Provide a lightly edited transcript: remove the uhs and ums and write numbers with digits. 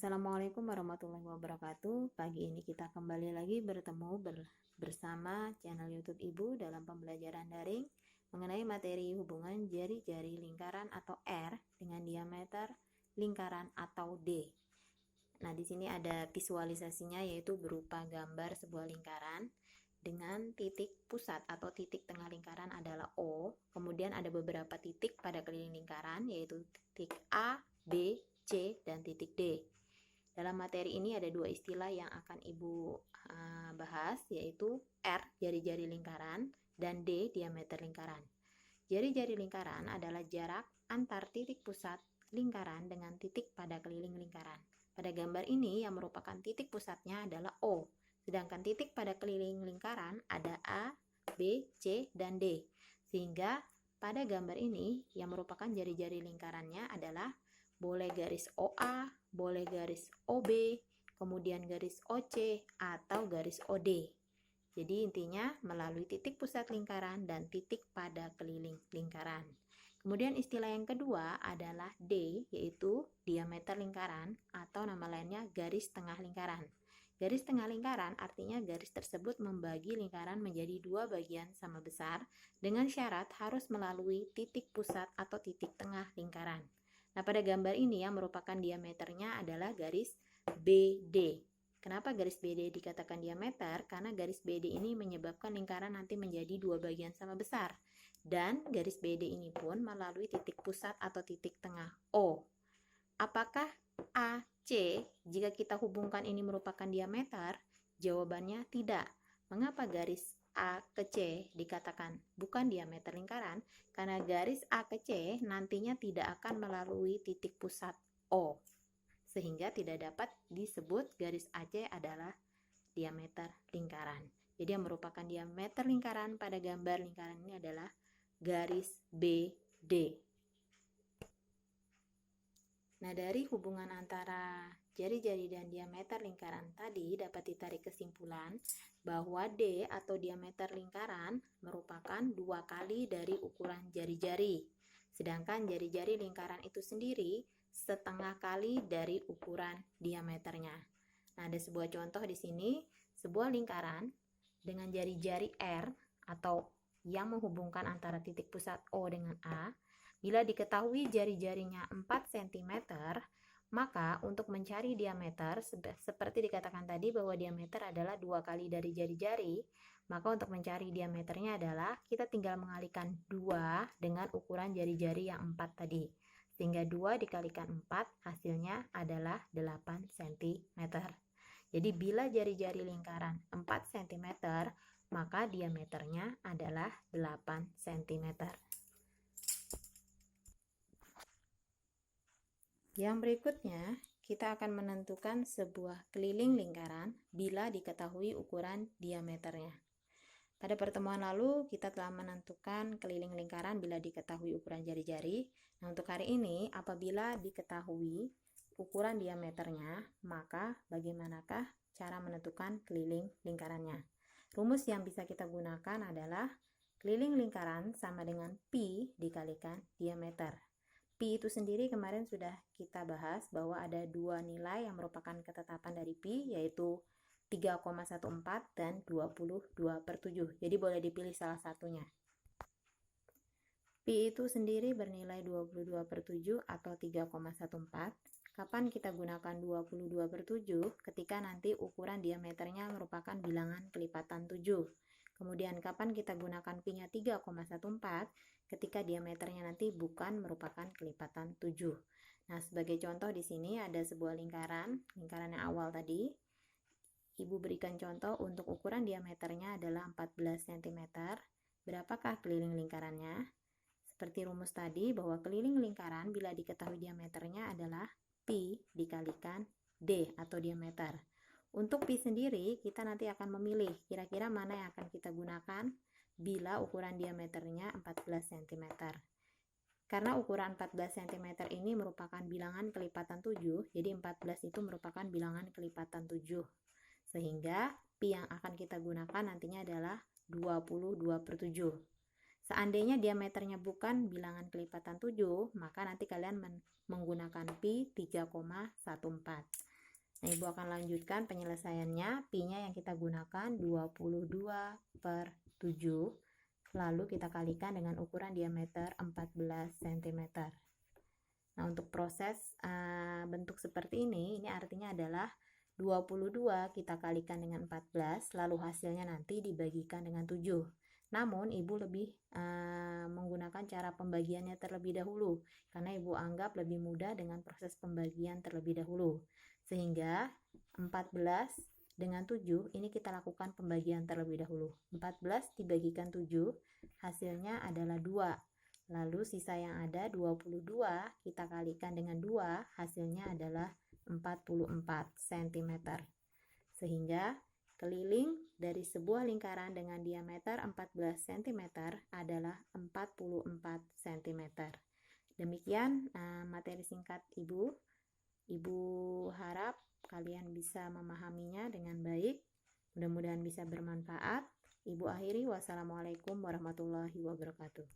Assalamualaikum warahmatullahi wabarakatuh. Pagi ini kita kembali lagi bertemu bersama channel YouTube Ibu dalam pembelajaran daring mengenai materi hubungan jari-jari lingkaran atau R dengan diameter lingkaran atau D. Nah, di sini ada visualisasinya, yaitu berupa gambar sebuah lingkaran dengan titik pusat atau titik tengah lingkaran adalah O. Kemudian ada beberapa titik pada keliling lingkaran, yaitu titik A, B, C, dan titik D. Dalam materi ini ada dua istilah yang akan Ibu bahas, yaitu R, jari-jari lingkaran, dan D, diameter lingkaran. Jari-jari lingkaran adalah jarak antar titik pusat lingkaran dengan titik pada keliling lingkaran. Pada gambar ini yang merupakan titik pusatnya adalah O, sedangkan titik pada keliling lingkaran ada A, B, C, dan D. Sehingga pada gambar ini yang merupakan jari-jari lingkarannya adalah boleh garis OA, boleh garis OB, kemudian garis OC, atau garis OD. Jadi intinya melalui titik pusat lingkaran dan titik pada keliling lingkaran. Kemudian istilah yang kedua adalah D, yaitu diameter lingkaran atau nama lainnya garis tengah lingkaran. Garis tengah lingkaran artinya garis tersebut membagi lingkaran menjadi dua bagian sama besar dengan syarat harus melalui titik pusat atau titik tengah lingkaran. Nah, pada gambar ini yang merupakan diameternya adalah garis BD. Kenapa garis BD dikatakan diameter? Karena garis BD ini menyebabkan lingkaran nanti menjadi dua bagian sama besar. Dan garis BD ini pun melalui titik pusat atau titik tengah O. Apakah AC jika kita hubungkan ini merupakan diameter? Jawabannya tidak. Mengapa garis A ke C dikatakan bukan diameter lingkaran? Karena garis A ke C nantinya tidak akan melalui titik pusat O, sehingga tidak dapat disebut garis AC adalah diameter lingkaran. Jadi yang merupakan diameter lingkaran pada gambar lingkaran ini adalah garis BD. Nah, dari hubungan antara jari-jari dan diameter lingkaran tadi dapat ditarik kesimpulan bahwa D atau diameter lingkaran merupakan 2 kali dari ukuran jari-jari. Sedangkan jari-jari lingkaran itu sendiri setengah kali dari ukuran diameternya. Nah, ada sebuah contoh di sini, sebuah lingkaran dengan jari-jari R atau yang menghubungkan antara titik pusat O dengan A. Bila diketahui jari-jarinya 4 cm, maka untuk mencari diameter, seperti dikatakan tadi bahwa diameter adalah 2 kali dari jari-jari, maka untuk mencari diameternya adalah kita tinggal mengalihkan 2 dengan ukuran jari-jari yang 4 tadi. Sehingga 2 dikalikan 4 hasilnya adalah 8 cm. Jadi bila jari-jari lingkaran 4 cm, maka diameternya adalah 8 cm. Yang berikutnya, kita akan menentukan sebuah keliling lingkaran bila diketahui ukuran diameternya. Pada pertemuan lalu, kita telah menentukan keliling lingkaran bila diketahui ukuran jari-jari. Nah, untuk hari ini, apabila diketahui ukuran diameternya, maka bagaimanakah cara menentukan keliling lingkarannya? Rumus yang bisa kita gunakan adalah keliling lingkaran sama dengan pi dikalikan diameter. Pi itu sendiri kemarin sudah kita bahas bahwa ada dua nilai yang merupakan ketetapan dari pi, yaitu 3,14 dan 22/7. Jadi boleh dipilih salah satunya. Pi itu sendiri bernilai 22/7 atau 3,14. Kapan kita gunakan 22/7? Ketika nanti ukuran diameternya merupakan bilangan kelipatan 7. Kemudian kapan kita gunakan pi-nya 3,14? Ketika diameternya nanti bukan merupakan kelipatan 7. Nah, sebagai contoh di sini ada sebuah lingkaran yang awal tadi. Ibu berikan contoh untuk ukuran diameternya adalah 14 cm. Berapakah keliling lingkarannya? Seperti rumus tadi bahwa keliling lingkaran bila diketahui diameternya adalah pi dikalikan D atau diameter. Untuk pi sendiri kita nanti akan memilih kira-kira mana yang akan kita gunakan bila ukuran diameternya 14 cm. Karena ukuran 14 cm ini merupakan bilangan kelipatan 7, jadi 14 itu merupakan bilangan kelipatan 7. Sehingga pi yang akan kita gunakan nantinya adalah 22/7. Seandainya diameternya bukan bilangan kelipatan 7, maka nanti kalian menggunakan pi 3,14. Nah, Ibu akan lanjutkan penyelesaiannya. Pi-nya yang kita gunakan 22/7. Lalu kita kalikan dengan ukuran diameter 14 cm. Nah, untuk proses bentuk seperti ini artinya adalah 22 kita kalikan dengan 14, lalu hasilnya nanti dibagikan dengan 7. Namun, Ibu lebih menggunakan cara pembagiannya terlebih dahulu, karena Ibu anggap lebih mudah dengan proses pembagian terlebih dahulu. Sehingga 14 dengan 7 ini kita lakukan pembagian terlebih dahulu. 14 dibagikan 7, hasilnya adalah 2. Lalu sisa yang ada 22 kita kalikan dengan 2, hasilnya adalah 44 cm. Sehingga keliling dari sebuah lingkaran dengan diameter 14 cm adalah 44 cm. Demikian materi singkat Ibu. Ibu harap kalian bisa memahaminya dengan baik. Mudah-mudahan bisa bermanfaat. Ibu akhiri, wassalamualaikum warahmatullahi wabarakatuh.